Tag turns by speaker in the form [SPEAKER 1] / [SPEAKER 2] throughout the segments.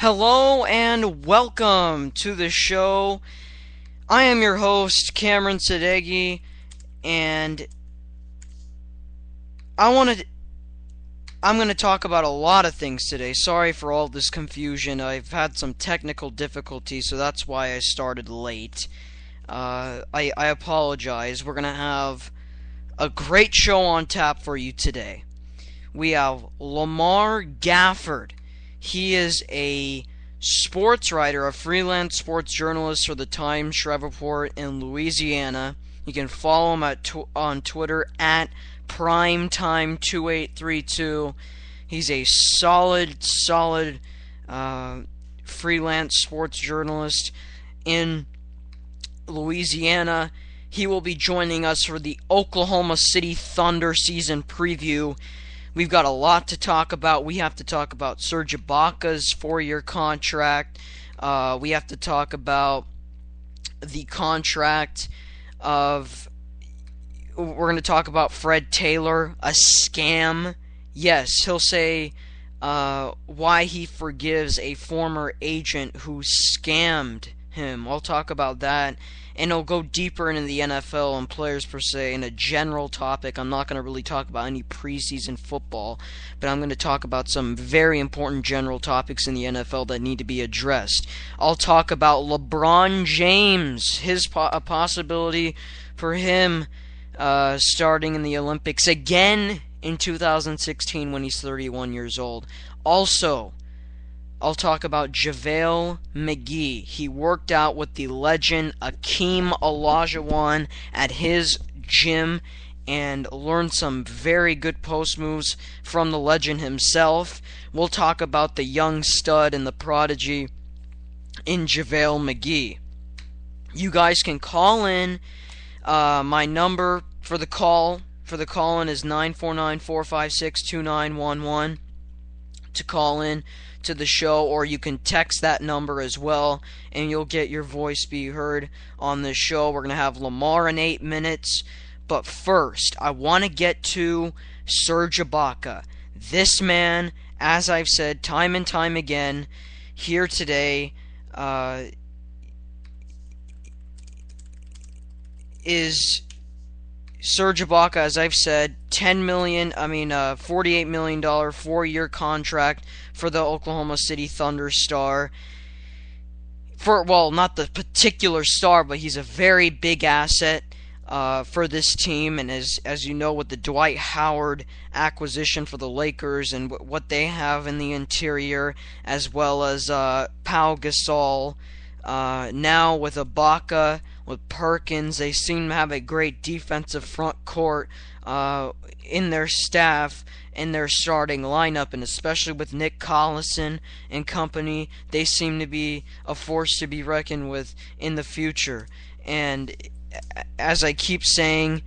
[SPEAKER 1] Hello and welcome to the show. I am your host, Cameron Sadeghi, and I'm going to talk about a lot of things today. Sorry for all this confusion. I've had some technical difficulties, so that's why I started late. I apologize. We're going to have a great show on tap for you today. We have Lamar Gafford. He is a sports writer, a freelance sports journalist for the Times, Shreveport in Louisiana. You can follow him on Twitter at Primetime2832. He's a solid freelance sports journalist in Louisiana. He will be joining us for the Oklahoma City Thunder season preview. We've got a lot to talk about. We have to talk about Serge Ibaka's 4-year contract. We have to talk about the contract of... We're going to talk about Fred Taylor, a scam. Yes, he'll say why he forgives a former agent who scammed him. I'll talk about that. And he'll go deeper into the NFL and players per se in a general topic. I'm not going to really talk about any preseason football, but I'm going to talk about some very important general topics in the NFL that need to be addressed. I'll talk about LeBron James, a possibility for him starting in the Olympics again in 2016 when he's 31 years old. Also, I'll talk about Javale Mcgee. He worked out with the legend Akeem Olajuwon at his gym and learned some very good post moves from the legend himself. We'll talk about the young stud and the prodigy in Javale Mcgee. You guys can call in. My number for the call-in is 949-456-2911 to call in to the show, or you can text that number as well, and you'll get your voice be heard on this show. We're going to have Lamar in 8 minutes, but first, I want to get to Serge Ibaka. This man, as I've said time and time again, here today, is Serge Ibaka, as I've said, $48 million 4-year contract for the Oklahoma City Thunder star. Not the particular star, but he's a very big asset for this team. And as you know, with the Dwight Howard acquisition for the Lakers and what they have in the interior, as well as Pau Gasol, now with Ibaka, with Perkins, they seem to have a great defensive front court in their staff and their starting lineup, and especially with Nick Collison and company, they seem to be a force to be reckoned with in the future. And as I keep saying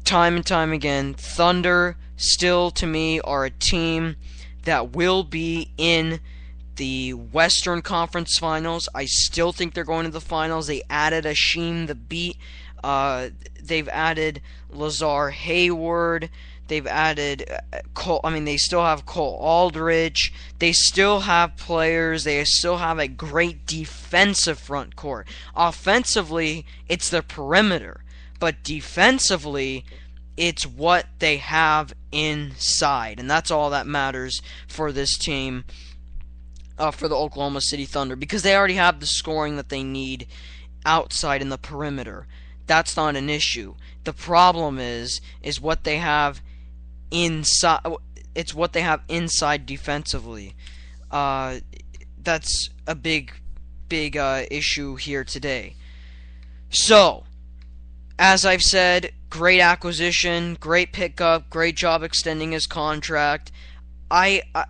[SPEAKER 1] time and time again, Thunder still to me are a team that will be in the Western Conference Finals. I still think they're going to the finals. They added Hasheem the Beat. They've added Lazar Hayward. They've added Cole. They still have Cole Aldridge. They still have players. They still have a great defensive front court. Offensively, it's the perimeter. But defensively, it's what they have inside. And that's all that matters for this team, for the Oklahoma City Thunder, because they already have the scoring that they need outside in the perimeter. That's not an issue. The problem is what they have inside. It's what they have inside defensively. That's a big issue here today. So, as I've said, great acquisition, great pickup, great job extending his contract.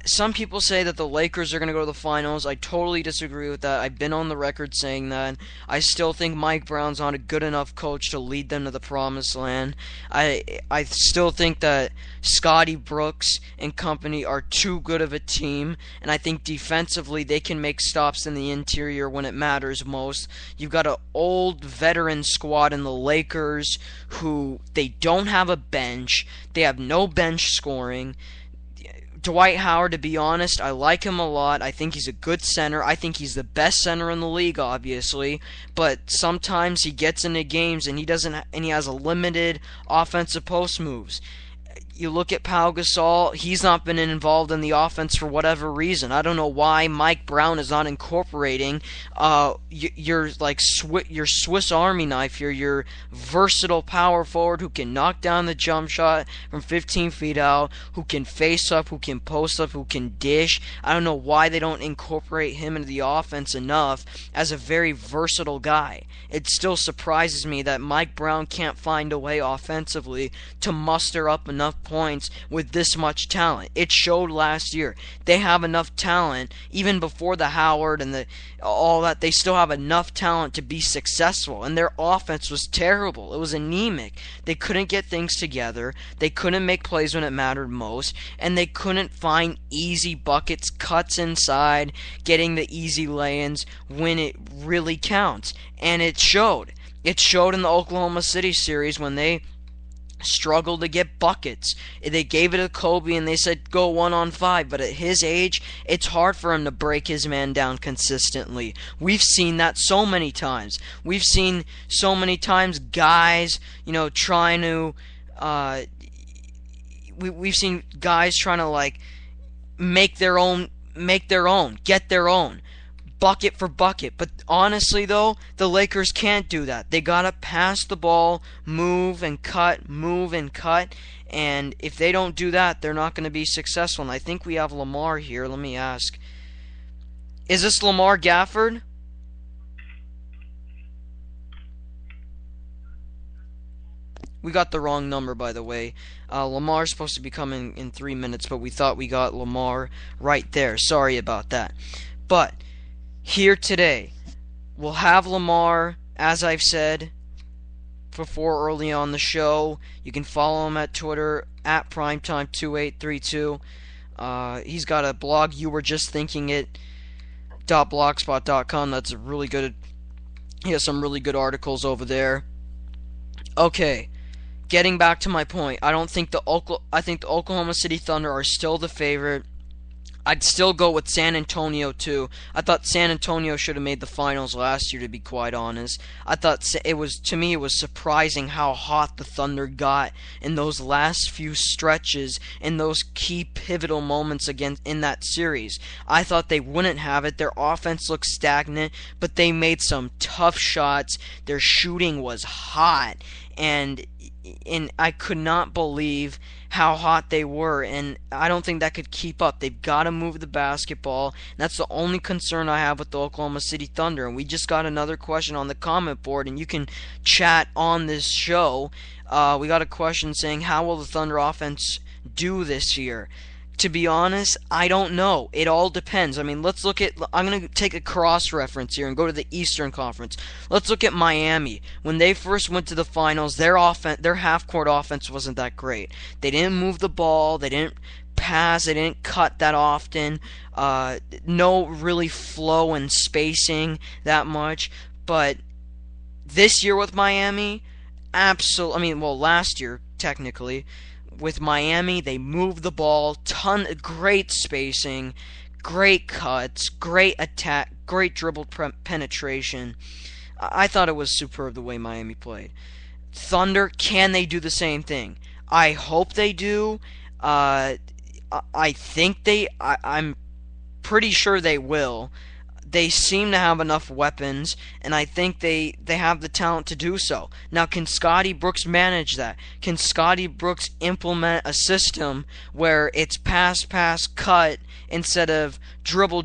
[SPEAKER 1] Some people say that the Lakers are going to go to the finals. I totally disagree with that. I've been on the record saying that. I still think Mike Brown's not a good enough coach to lead them to the promised land. I still think that Scotty Brooks and company are too good of a team, and I think defensively they can make stops in the interior when it matters most. You've got an old veteran squad in the Lakers who they don't have a bench. They have no bench scoring. Dwight Howard, to be honest, I like him a lot. I think he's a good center. I think he's the best center in the league, obviously. But sometimes he gets into games and he has a limited offensive post moves. You look at Pau Gasol, he's not been involved in the offense for whatever reason. I don't know why Mike Brown is not incorporating your Swiss Army knife here, your versatile power forward who can knock down the jump shot from 15 feet out, who can face up, who can post up, who can dish. I don't know why they don't incorporate him into the offense enough as a very versatile guy. It still surprises me that Mike Brown can't find a way offensively to muster up enough points with this much talent. It showed last year. They have enough talent, even before the Howard and all that, they still have enough talent to be successful, and their offense was terrible. It was anemic. They couldn't get things together. They couldn't make plays when it mattered most, and they couldn't find easy buckets, cuts inside, getting the easy lay-ins when it really counts. And it showed. It showed in the Oklahoma City series when they struggled to get buckets. They gave it to Kobe and they said go 1-on-5, but at his age, it's hard for him to break his man down consistently. We've seen that so many times. We've seen so many times guys, trying to we've seen guys trying to like make their own, get their own bucket for bucket. But honestly though, the Lakers can't do that. They gotta pass the ball, move and cut, and if they don't do that, they're not going to be successful. And I think we have Lamar here. Let me ask, is this Lamar Gafford? We got the wrong number, by the way. Lamar's supposed to be coming in 3 minutes, but we thought we got Lamar right there. Sorry about that. But here today, we'll have Lamar, as I've said before early on the show. You can follow him at Twitter, at Primetime2832. He's got a blog, You Were Just Thinking It, .blogspot.com. That's a really good, he has some really good articles over there. Okay, getting back to my point, I think the Oklahoma City Thunder are still the favorite. I'd still go with San Antonio too. I thought San Antonio should have made the finals last year, to be quite honest. I thought it was surprising how hot the Thunder got in those last few stretches, in those key pivotal moments in that series. I thought they wouldn't have it. Their offense looked stagnant, but they made some tough shots. Their shooting was hot, and I could not believe how hot they were, and I don't think that could keep up. They've got to move the basketball, and that's the only concern I have with the Oklahoma City Thunder. And we just got another question on the comment board, and you can chat on this show. We got a question saying, how will the Thunder offense do this year? To be honest, I don't know. It all depends. I mean, let's look at, I'm going to take a cross-reference here and go to the Eastern Conference. Let's look at Miami. When they first went to the finals, their half-court offense wasn't that great. They didn't move the ball, they didn't pass, they didn't cut that often, no really flow and spacing that much. But this year with Miami, last year, technically, with Miami, they moved the ball, great spacing, great cuts, great attack, great dribble penetration. I thought it was superb the way Miami played. Thunder, can they do the same thing? I hope they do. I'm pretty sure they will. They seem to have enough weapons, and I think they have the talent to do so. Now, can Scotty Brooks manage that? Can Scotty Brooks implement a system where it's pass, cut, instead of dribble,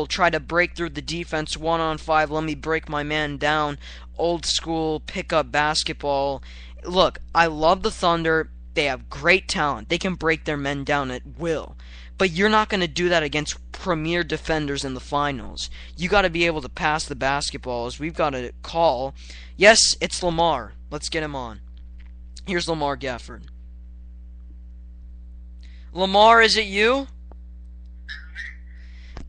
[SPEAKER 1] try to break through the defense 1-on-5, let me break my man down, old school pickup basketball? Look, I love the Thunder. They have great talent. They can break their men down at will. But you're not going to do that against premier defenders in the finals. You got to be able to pass the basketball, as we've got a call. Yes, it's Lamar. Let's get him on. Here's Lamar Gafford. Lamar, is it you?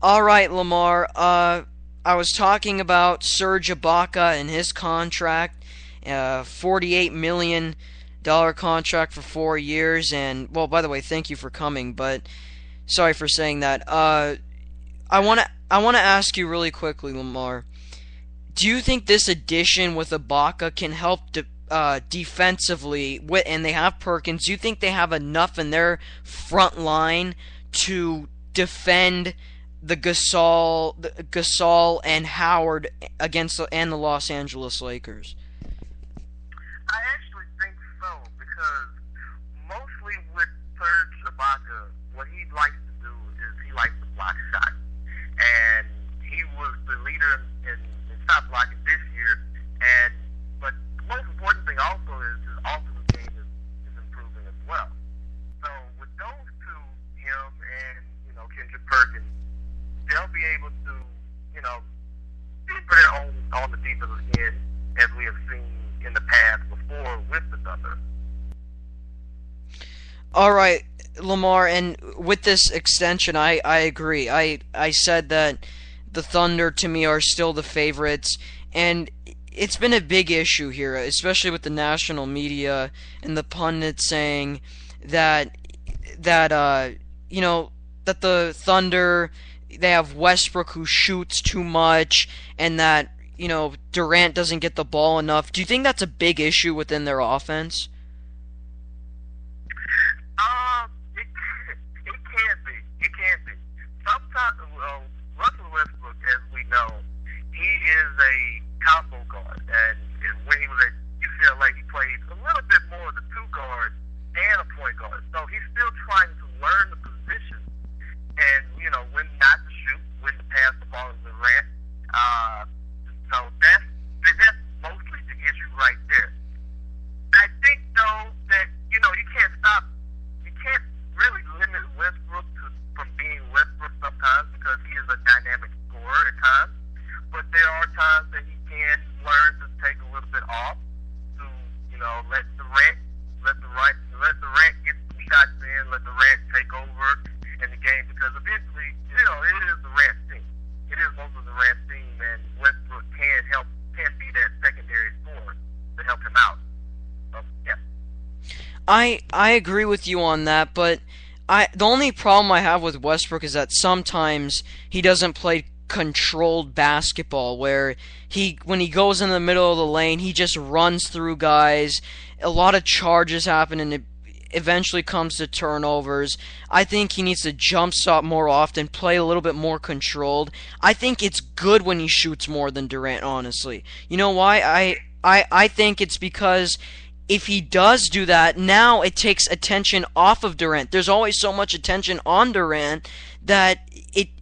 [SPEAKER 1] Alright, Lamar. I was talking about Serge Ibaka and his contract. $48 million contract for 4 years. And, well, by the way, thank you for coming. But Sorry for saying that. I wanna ask you really quickly, Lamar. Do you think this addition with Ibaka can help defensively? And they have Perkins. Do you think they have enough in their front line to defend the Gasol and Howard against the Los Angeles Lakers?
[SPEAKER 2] I actually think so, because mostly with Serge Ibaka, what he likes to do is he likes to block shots. And he was the leader in shot blocking this year. But the most important thing also is his offensive game is improving as well. So with those two, him and Kendrick Perkins, they'll be able to be better on the defensive end, as we have seen in the past before with the Thunder.
[SPEAKER 1] All right, Lamar, and with this extension, I agree. I said that the Thunder, to me, are still the favorites, and it's been a big issue here, especially with the national media and the pundits saying that the Thunder, they have Westbrook who shoots too much, and that Durant doesn't get the ball enough. Do you think that's a big issue within their offense?
[SPEAKER 2] It can be. Sometimes, Russell Westbrook, as we know, he is a combo guard, and when he was at UCLA, he played a little bit more of the two guard and a point guard. So he's still trying to learn the position, and when not to shoot, when to pass the ball to Durant. So that's mostly the issue right there. I think though that you can't really limit Westbrook from being Westbrook sometimes, because he is a dynamic scorer at times. But there are times that he can learn to take a little bit off to let Durant get some shots in, let Durant take over in the game, because eventually it is Durant's team. It is most of Durant's team, and Westbrook can be that secondary scorer to help him out. So, yeah.
[SPEAKER 1] I agree with you on that, but the only problem I have with Westbrook is that sometimes he doesn't play controlled basketball, where when he goes in the middle of the lane, he just runs through guys. A lot of charges happen, and it eventually comes to turnovers. I think he needs to jump stop more often, play a little bit more controlled. I think it's good when he shoots more than Durant, honestly. You know why? I think it's because if he does do that, now it takes attention off of Durant. There's always so much attention on Durant that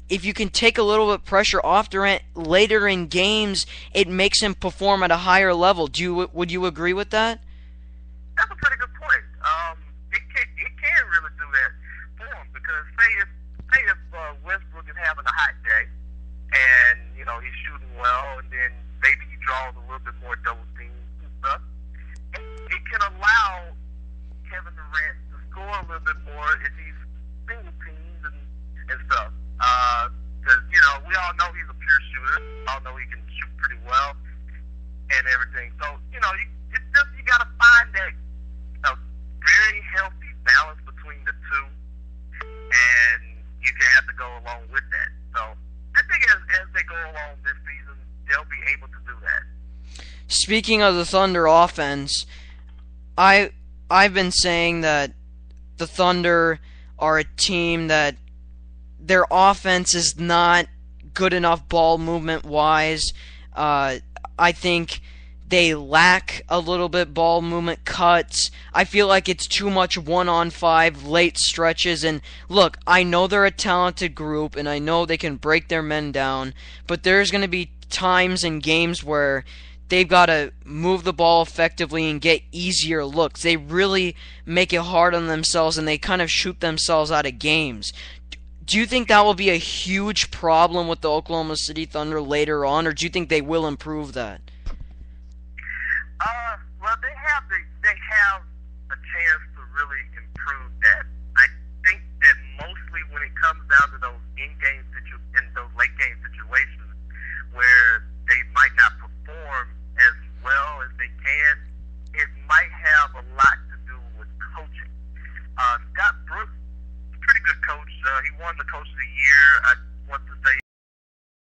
[SPEAKER 1] if you can take a little bit of pressure off Durant later in games, it makes him perform at a higher level. Would you agree with that?
[SPEAKER 2] That's a pretty good point. It can really do that for him, because say if Westbrook is having a hot day and he's shooting well, and then maybe he draws a little bit more double teams and stuff, it can allow Kevin Durant to score a little bit more if he's single teams and stuff. Because we all know he's a pure shooter. We all know he can shoot pretty well and everything. So it's just you gotta find that very healthy balance between the two, and you can have to go along with that. So I think as they go along this season, they'll be able to do that.
[SPEAKER 1] Speaking of the Thunder offense, I've been saying that the Thunder are a team that their offense is not good enough ball movement wise. I think they lack a little bit ball movement cuts. I feel like it's too much 1-on-5 late stretches. And look, I know they're a talented group, and I know they can break their men down, but there's going to be times in games where they've got to move the ball effectively and get easier looks. They really make it hard on themselves, and they kind of shoot themselves out of games. Do you think that will be a huge problem with the Oklahoma City Thunder later on, or do you think they will improve that?
[SPEAKER 2] Well, they have a chance to really improve that. I think that mostly when it comes down to those in-game